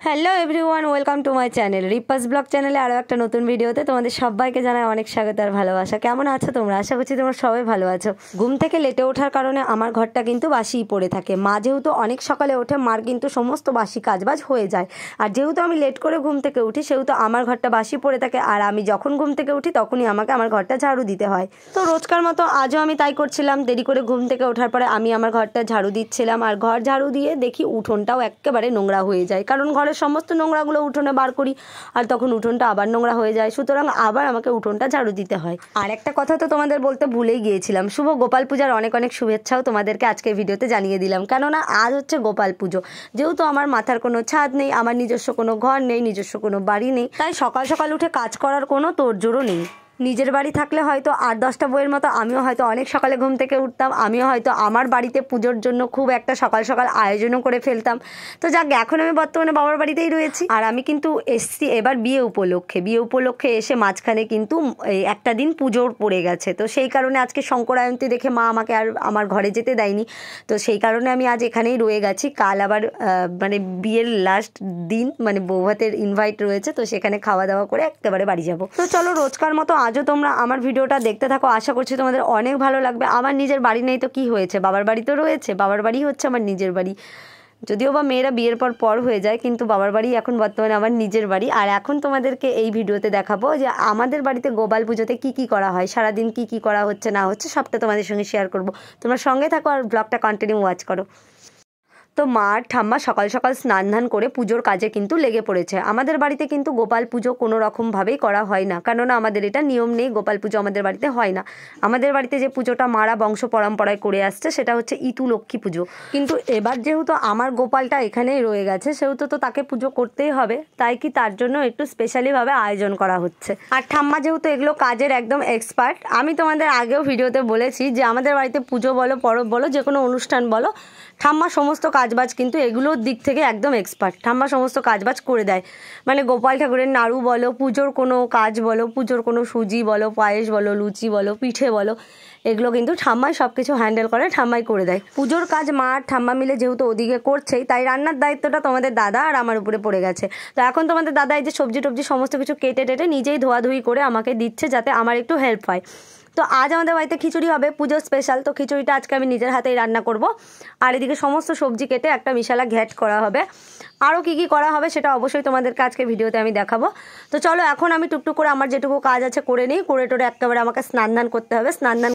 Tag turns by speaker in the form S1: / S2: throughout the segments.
S1: Hello everyone, welcome to my channel রিপাস vlog চ্যানেলে আরও একটা নতুন ভিডিওতে তোমাদের সবাইকে জানাই অনেক স্বাগত আর ভালোবাসা। কেমন আছো তোমরা? আশা করছি তোমরা সবাই ভালো আছো। ঘুম থেকে লেটে ওঠার কারণে আমার ঘরটা কিন্তু বাসিই পড়ে থাকে। মা যেহেতু অনেক সকালে ওঠে, মার কিন্তু সমস্ত বাসি কাজবাজ হয়ে যায়। আর যেহেতু আমি লেট করে ঘুম থেকে উঠি, সেহেতু আমার ঘরটা বাসি পড়ে থাকে। আর আমি যখন ঘুম থেকে উঠি তখনই আমাকে আমার ঘরটা ঝাড়ু দিতে হয়। তো রোজকার মতো আজও আমি তাই করছিলাম। দেরি করে ঘুম থেকে ওঠার পরে আমি আমার ঘরটা ঝাড়ু দিচ্ছিলাম। আর ঘর ঝাড়ু দিয়ে দেখি উঠোনটাও একেবারে নোংরা হয়ে যায়, কারণ ঘরের সমস্ত নোংরা উঠোনে বার করি আর তখন উঠোনটা আবার নোংরা হয়ে যায়। সুতরাং আবার আমাকে উঠোনটা ঝাড়ু দিতে হয়। আর একটা কথা তো তোমাদের বলতে ভুলেই গিয়েছিলাম, শুভ গোপাল পূজার অনেক অনেক শুভেচ্ছাও তোমাদেরকে আজকে ভিডিওতে জানিয়ে দিলাম। কেননা আজ হচ্ছে গোপাল পুজো। যেহেতু আমার মাথার কোনো ছাদ নেই, আমার নিজস্ব কোনো ঘর নেই, নিজস্ব কোনো বাড়ি নেই, তাই সকাল সকাল উঠে কাজ করার কোনো তোড়জোড়ও নেই। নিজের বাড়ি থাকলে হয়তো 8-10টা বইয়ের মতো আমিও হয়তো অনেক সকালে ঘুম থেকে উঠতাম, আমিও হয়তো আমার বাড়িতে পুজোর জন্য খুব একটা সকাল সকাল আয়োজনও করে ফেলতাম। তো যাক, এখন আমি বর্তমানে বাবার বাড়িতেই রয়েছি। আর আমি কিন্তু এসছি এবার বিয়ে উপলক্ষে এসে মাঝখানে কিন্তু একটা দিন পুজোর পড়ে গেছে। তো সেই কারণে আজকে সংকরায়ন্তী দেখে মা আমাকে আর আমার ঘরে যেতে দেয়নি। তো সেই কারণে আমি আজ এখানেই রয়ে গেছি। কাল আবার মানে বিয়ের লাস্ট দিন, মানে বৌভাতের ইনভাইট রয়েছে, তো সেখানে খাওয়া দাওয়া করে একেবারে বাড়ি যাব। তো চলো, রোজকার মতো আজও তোমরা আমার ভিডিওটা দেখতে থাকো। আশা করছি তোমাদের অনেক ভালো লাগবে। আমার নিজের বাড়ি নেই তো কি হয়েছে, বাবার বাড়ি তো রয়েছে। বাবার বাড়ি হচ্ছে আমার নিজের বাড়ি। যদিও বা মেয়েরা বিয়ের পর হয়ে যায়, কিন্তু বাবার বাড়ি এখন বর্তমানে আমার নিজের বাড়ি। আর এখন তোমাদেরকে এই ভিডিওতে দেখাবো যে আমাদের বাড়িতে গোপাল পুজোতে কি কি করা হয়, সারাদিন কি কি করা হচ্ছে না হচ্ছে সবটা তোমাদের সঙ্গে শেয়ার করব। তোমরা সঙ্গে থাকো আর ব্লগটা কন্টিনিউ ওয়াচ করো। তো মা আর ঠাম্মা সকাল সকাল স্নান ধান করে পুজোর কাজে কিন্তু লেগে পড়েছে। আমাদের বাড়িতে কিন্তু গোপাল পুজো কোনো রকমভাবেই করা হয় না, কেননা আমাদের এটা নিয়ম নেই। গোপাল পুজো আমাদের বাড়িতে হয় না। আমাদের বাড়িতে যে পুজোটা মারা বংশ পরম্পরায় করে আসছে সেটা হচ্ছে ইতু লক্ষ্মী পুজো। কিন্তু এবার যেহেতু আমার গোপালটা এখানেই রয়ে গেছে, সেহেতু তো তাকে পুজো করতেই হবে, তাই কি তার জন্য একটু স্পেশালিভাবে আয়োজন করা হচ্ছে। আর ঠাম্মা যেহেতু এগুলো কাজের একদম এক্সপার্ট, আমি তোমাদের আগেও ভিডিওতে বলেছি যে আমাদের বাড়িতে পুজো বলো, পরব বলো, যে কোনো অনুষ্ঠান বলো, ঠাম্মা সমস্ত কাজবাজ কিন্তু এগুলোর দিক থেকে একদম এক্সপার্ট। ঠাম্মা সমস্ত কাজবাজ করে দেয়। মানে গোপাল ঠাকুরের নাড়ু বলো, পুজোর কোনো কাজ বলো, পুজোর কোনো সুজি বলো, পায়েস বলো, লুচি বলো, পিঠে বলো, এগুলো কিন্তু ঠাম্মাই সব কিছু হ্যান্ডেল করে, ঠাম্মাই করে দেয়। পুজোর কাজ মা আর ঠাম্মা মিলে যেহেতু ওদিকে করছেই, তাই রান্নার দায়িত্বটা তোমাদের দাদা আর আমার উপরে পড়ে গেছে। তো এখন তোমাদের দাদা এই যে সবজি টবজি সমস্ত কিছু কেটে টেটে নিজেই ধোয়াধুয়ি করে আমাকে দিচ্ছে, যাতে আমার একটু হেল্প হয়। তো আজ আমাদের বাড়িতে খিচুড়ি হবে, পুজোর স্পেশাল। তো খিচুড়িটা আজকে আমি নিজের হাতেই রান্না করব। আর এদিকে সমস্ত সবজি কেটে একটা মিশালা ঘ্যাট করা হবে। আরও কী কী করা হবে সেটা অবশ্যই তোমাদেরকে আজকে ভিডিওতে আমি দেখাবো। তো চলো, এখন আমি টুকটুক করে আমার যেটুকু কাজ আছে করে নিই। করে টোরে একেবারে আমাকে স্নান ধান করতে হবে। স্নান ধান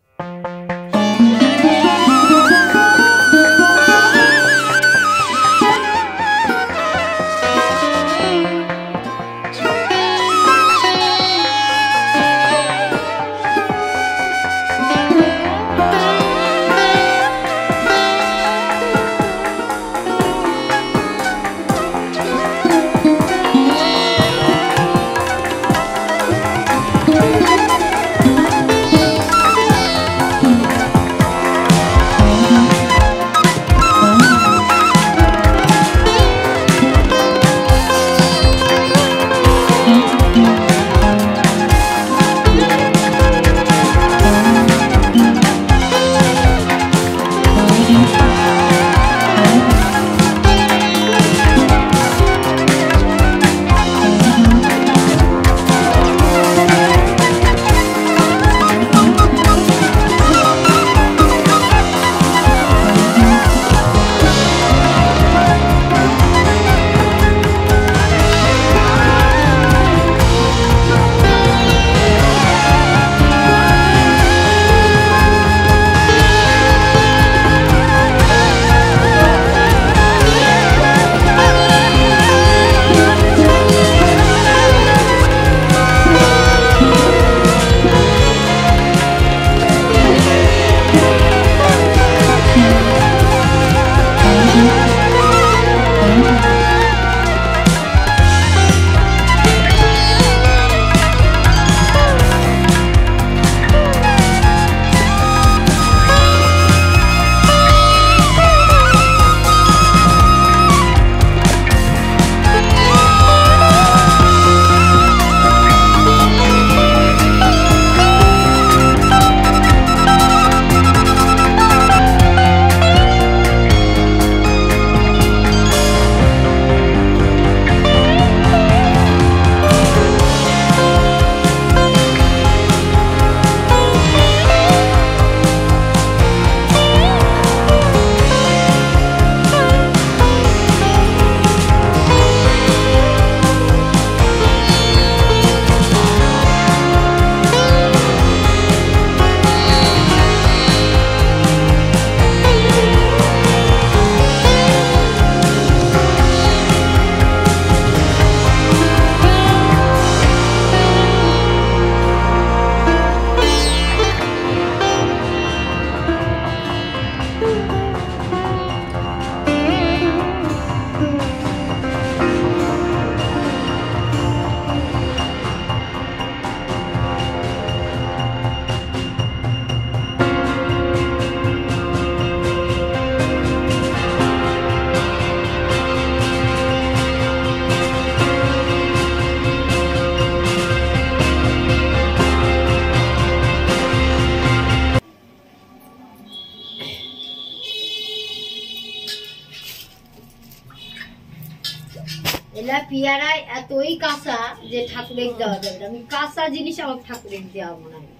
S2: এলা পিয়ারায় এতই কাঁচা যে ঠাকুরের দেওয়া যাবে না। আমি কাঁচা জিনিস আমার ঠাকুরের দেওয়া মনে হয়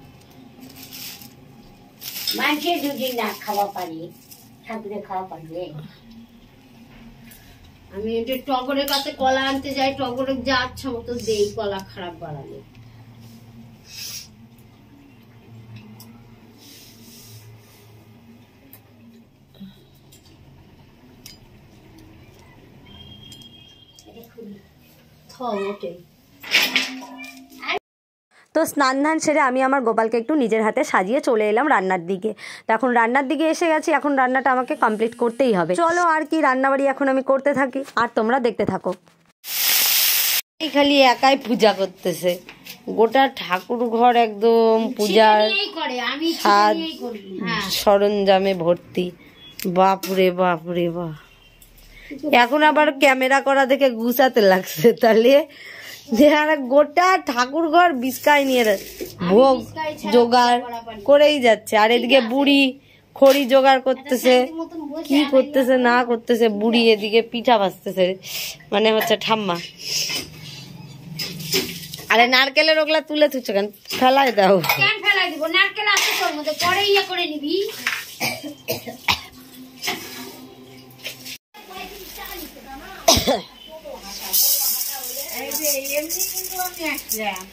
S3: মানছে যদি না খাওয়া পারি ঠাকুরে খাওয়া পারবে।
S2: আমি একটু টগরের কাছে কলা আনতে যাই, টগরের যা আচ্ছা মতো দেই কলা খারাপ বাড়ালে।
S1: তো স্নান ধান সেরে আমি আমার গোপালকে একটু নিজের হাতে সাজিয়ে চলে এলাম রান্নার দিকে। তো এখন রান্নার দিকে এসে গেছি, এখন রান্নাটা আমাকে কমপ্লিট করতেই হবে। চলো আর কি রান্নাবাড়ি এখন আমি করতে থাকি আর তোমরা দেখতে থাকো। এই খালি একাই পূজা করতেছে, গোটা ঠাকুর ঘর একদম পূজার সাজ সরঞ্জামে ভর্তি। বাপরে বাপরে বাপ, এখন আবার ক্যামেরা করা দেখে গুছাতে লাগছে, তাহলে গোটা ঠাকুর ঘর বিস্কায় নিয়ে ভোগ জোগাড় করেই যাচ্ছে। আর এদিকে বুড়ি খড়ি জোগাড় করতেছে, কি করতেছে না করতেছে বুড়ি, এদিকে পিঠা ভাজতেছে, মানে হচ্ছে ঠাম্মা। আরে নারকেলের ওগুলা তুলে তুলছো কেন, ফেলাই দাও।
S2: কেন ফেলাই দিব, নারকেল আছে তোর মধ্যে, পরে ইয়ে করে নিবি। এমনি কিন্তু আমি আসলাম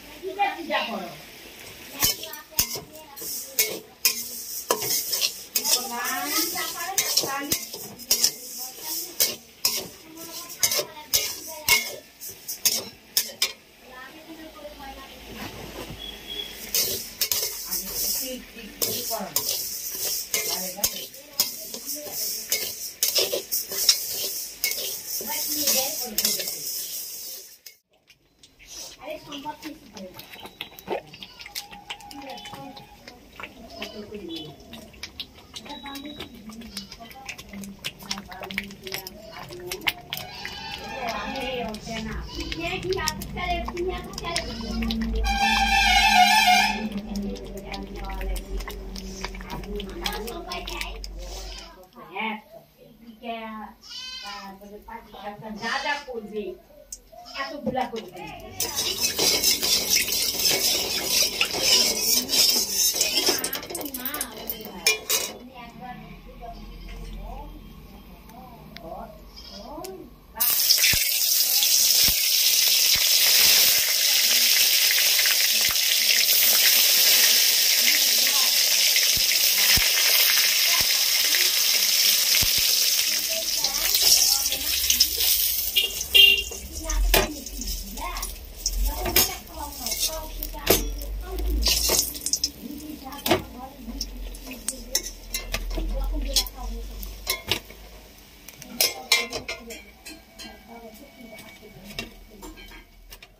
S2: যা যা করবে এতগুলা করবে।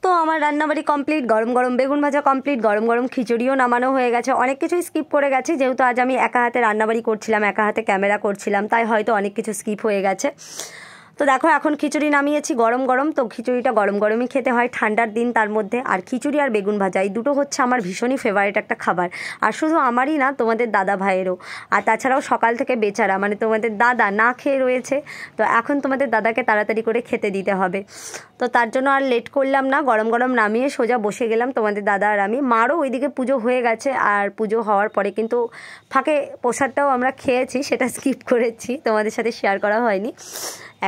S1: তো আমার রান্নাবাড়ি কমপ্লিট, গরম গরম বেগুন ভাজা কমপ্লিট, গরম গরম খিচুড়িও নামানো হয়ে গেছে। অনেক কিছুই স্কিপ করে গেছি, যেহেতু আজ আমি একা হাতে রান্নাবাড়ি করছিলাম, একা হাতে ক্যামেরা করছিলাম, তাই হয়তো অনেক কিছু স্কিপ হয়ে গেছে। তো দেখো এখন খিচুড়ি নামিয়েছি গরম গরম। তো খিচুড়িটা গরম গরমই খেতে হয়, ঠান্ডার দিন তার মধ্যে। আর খিচুড়ি আর বেগুন ভাজা এই দুটো হচ্ছে আমার ভীষণই ফেভারিট একটা খাবার। আর শুধু আমারই না, তোমাদের দাদা ভাইয়েরও। আর তাছাড়াও সকাল থেকে বেচারা মানে তোমাদের দাদা না খেয়ে রয়েছে, তো এখন তোমাদের দাদাকে তাড়াতাড়ি করে খেতে দিতে হবে। তো তার জন্য আর লেট করলাম না, গরম গরম নামিয়ে সোজা বসে গেলাম তোমাদের দাদা আর আমি। মারও ওইদিকে পুজো হয়ে গেছে, আর পুজো হওয়ার পরে কিন্তু ফাঁকে প্রসাদটাও আমরা খেয়েছি, সেটা স্কিপ করেছি, তোমাদের সাথে শেয়ার করা হয়নি।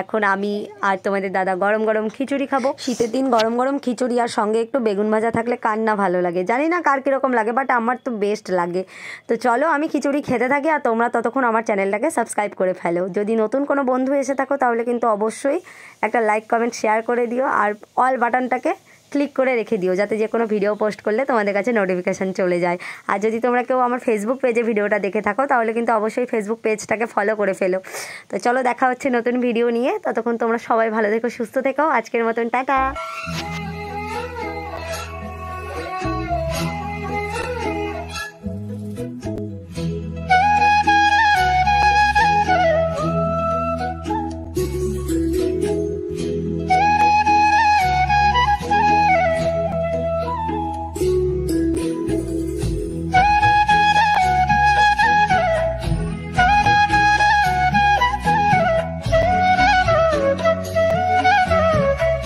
S1: এখন আমি আর তোমাদের দাদা গরম গরম খিচুড়ি খাবো। শীতের দিন গরম গরম খিচুড়ি আর সঙ্গে একটু বেগুন ভাজা থাকলে কার না ভালো লাগে, জানি না কার কীরকম লাগে, বাট আমার তো বেস্ট লাগে। তো চলো আমি খিচুড়ি খেতে থাকি, আর তোমরা ততক্ষণ আমার চ্যানেলটাকে সাবস্ক্রাইব করে ফেলো। যদি নতুন কোনো বন্ধু এসে থাকো তাহলে কিন্তু অবশ্যই একটা লাইক কমেন্ট শেয়ার করে দিও, আর অল বাটনটাকে ক্লিক করে রেখে দিও, যাতে যে কোনো ভিডিও পোস্ট করলে তোমাদের কাছে নোটিফিকেশান চলে যায়। আর যদি তোমরা কেউ আমার ফেসবুক পেজে ভিডিওটা দেখে থাকো তাহলে কিন্তু অবশ্যই ফেসবুক পেজটাকে ফলো করে ফেলো। তো চলো দেখা হচ্ছে নতুন ভিডিও নিয়ে, ততক্ষণ তোমরা সবাই ভালো থেকো, সুস্থ থেকো। আজকের মতন টাটা।